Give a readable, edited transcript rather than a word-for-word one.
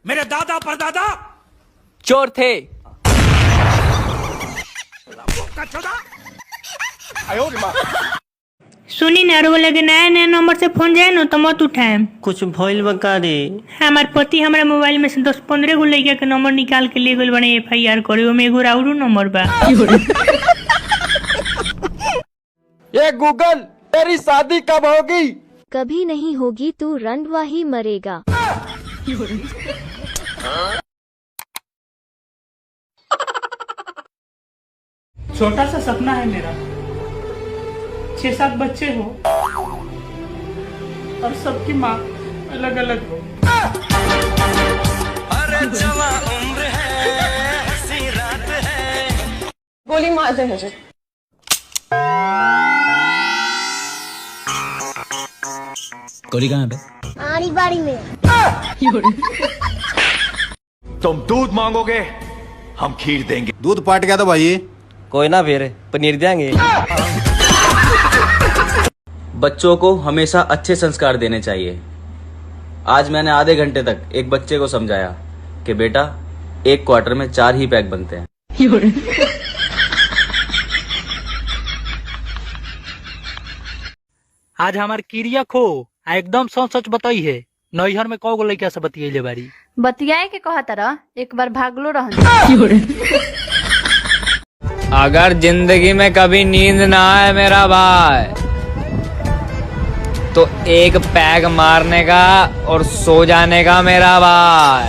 मेरे दादा परदादा चोर थे। सुनी ना रो लगे नया नया नंबर से फोन जाए ना तो मत उठाए। कुछ भइल बका रे। हमार पति हमारा मोबाइल में से 10-15 गो लड़का के नंबर निकाल के ले गए बने FIR करे, ओमे एगो राउरू नंबर बा। ये गूगल तेरी शादी कब होगी? कभी नहीं होगी, तू रंडवा ही मरेगा। छोटा सा सपना है मेरा, 6-7 बच्चे हो और सबकी माँ अलग अलग हो। अरे जवा उम्र है, हंसी रात है। गोली मार दे मुझे। गोली कहाँ पे? आरी बारी में। तुम दूध मांगोगे, हम खीर देंगे। दूध पाट गया तो भाई कोई ना, फिर पनीर देंगे। बच्चों को हमेशा अच्छे संस्कार देने चाहिए। आज मैंने आधे घंटे तक एक बच्चे को समझाया कि बेटा, एक क्वार्टर में 4 ही पैक बनते हैं। आज हमार किरिया खो एकदम सच सच बताई है। नैहर में कौ गो लड़का से बतियले बारी? बतियाए के कहा तरह एक बार भागलो रहन। अगर जिंदगी में कभी नींद ना आए मेरा भाई, तो एक पैग मारने का और सो जाने का मेरा भाई।